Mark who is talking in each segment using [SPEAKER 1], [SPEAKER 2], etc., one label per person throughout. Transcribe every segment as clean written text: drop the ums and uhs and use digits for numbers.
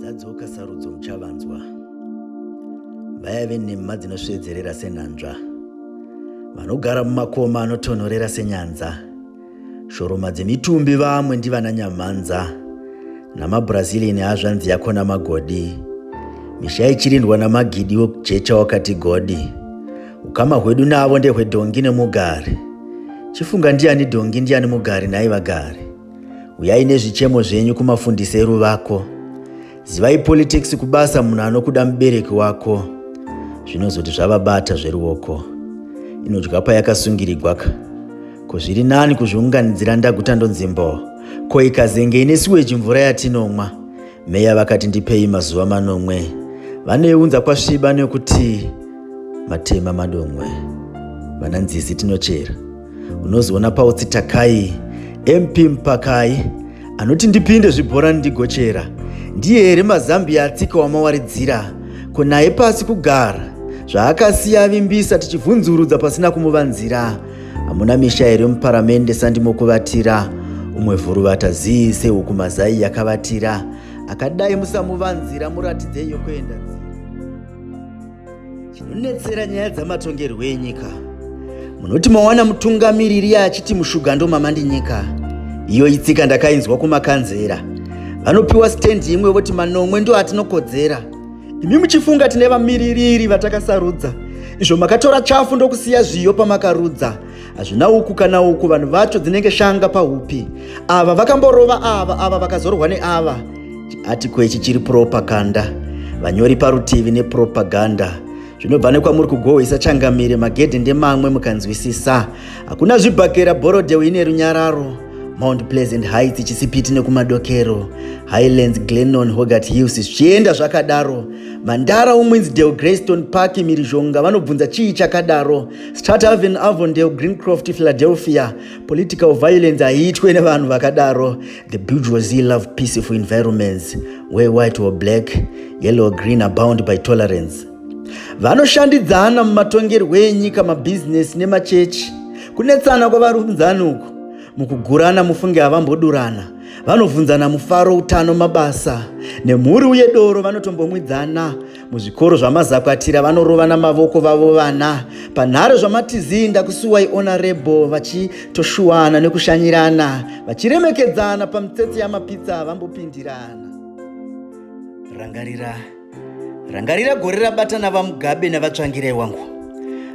[SPEAKER 1] Dzadzoka sarudzo muchavanzwa. Vayave nhema dzinosvedzerera senhanzva. Vanogara mumakoma anotonhorera senyanza. Shoroma dzemitumbi vamwe ndivana nyamhanza. NamaBrazilian hazvanzi yakona magodi. Misha ichirindwa namagidi wokujecha wakati godi. Ukama hwedu navo ndehwedhongi nemugari. Chifunga ndiani dhongi ndiani mugari nai vagari. Uyai nezvichemo zvenyu kumafundisero vako. Zivai politics kubasa munhu anokuda mubereki wako. Zvinozoti zvavabata zveruoko. Inodya payakasungirigwa. Ko zviri nani kuzviunganidzira ndaguta ndonzimbo. Ko ikazenge ine siweji mvura yatinomwa. Meya vakati ndipei mazuva manomwe. Vaneunza kwasviba nekuti matema madomwe. Vananzizi tinochera. Unoziona pautsi takai. MP Mpakai. Anoti ndipinde zvibhora ndigochera. Ndiye here mazambia atsika wamawaridzira. Ko naye pasi kugara. Zvaakasiya avimbisa tichivhunzurudza pasina kumuvanzira. Hamuna misha here muparamende sandimokuvatira. Umwe vhuruvata ziise huku mazai yakavatira. Akadai musamuvanzira muratidze yokuenda nzira. Chinonetsera nyaya dzamatongerwo enyika. Munoti mawana mutungamiriri achiti mushugando mamandinyika. Iyo itsika ndakainzwa kumakanzera. Vanopiwa stendi imwe voti manomwe ndo atinokodzera. Imi muchifunga tine vamiririri vatakasarudza. Izvo makatora chafu ndokusiya zviyo pamakarudza. Hazvina uku kana uku vanhu vacho dzinenge shanga pahupi. Ava vakamborova ava vakazorwa neava. Chiatiko ichi chiri propaganda. Vanyori parutivi nepropaganda. Zvinobva nekwamuri kugohwesa changamire magedhe ndemamwe mukanzwisisa. Hakuna zvibhakera borodhewe ine runyararo. Mount Pleasant Heights chisipiti nekumadokero. Highlands, Glennon, Hogarth Hills zvichienda zvakadaro. Mandara uMwinsdale, Greystone Park, Mirizhonga vanobvunza chii chakadaro. Strathaven, Avondale, Greencroft, Philadelphia. Political violence haiitwe nevanhu vakadaro. The bourgeoisie love peaceful environments where white or black, yellow or green are bound by tolerance. Vanoshandidzana mumatongerwo enyika, mabusiness nemachechi. Kunetsana kwavarunzana uku. Mukugurana mufunge havambodurana. Vanovhunzana mufaro, utano, mabasa. Nemhuri uye doro vanotombomwidzana. Muzvikoro zvamazakwatira vanorovana mavoko vavo vana. Panhare zvamatizinda kusuwai honorable vachitoshuwana nekushanyirana. Vachiremekedzana pamitsetse yamapitsa havambopindirana. Rangarira gore rabatana vamugabe navatsvangirai wangu.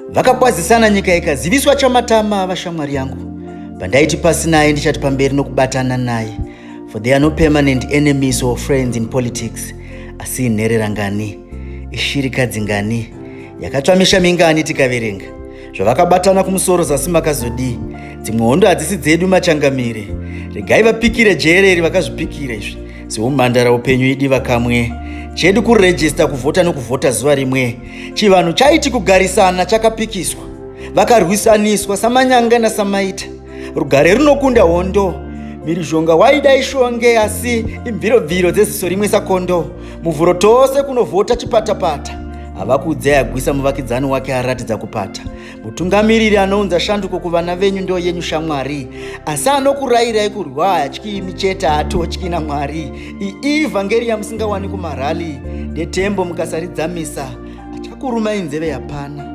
[SPEAKER 1] Vakakwazisana nyika ikaziviswa chamatama vashamwari yangu. Pandaiti pasinaye ndichati pamberi nokubatana naye. For there are no permanent enemies or friends in politics. Asi nhererangani, ishirikadzi ngani, yakatsvamisha mingani tikaverenga. Zvavakabatana kumusoro zasi makazodi. Dzimwe hondo hadzisi dzedu machangamire. Regai vapikire jereri vakazvipikira izvi. Seumhandara upenyu idiva kamwe. Chedu kurejista kuvhota nokuvhota zuva rimwe. Chivanhu chaiti kugarisana chakapikiswa. Vakarwisaniswa samanyanga nasamaita. Rugare runokunda hondo. Mirizhonga waida ishonge asi imviroviro dzeziso rimwe sakondo. Muvhuro tose kunovhota chipatapata. Havakudze yagwisa muvakidzani wake aratidza kupata. Mutungamiriri anounza shanduko kuvana venyu ndo yenyu shamwari. Asi anokurayirai kurwa atyi micheta atotyi naMwari. Ivhangeri musingawani kumarali. Ndetembo mukasaridzamisa. Achakurumai nzeve hapana.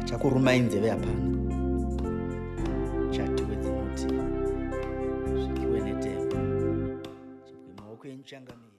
[SPEAKER 1] Achakurumai nzeve hapana. Zvikiwe netembo. Chipwe maoko enyu changamire.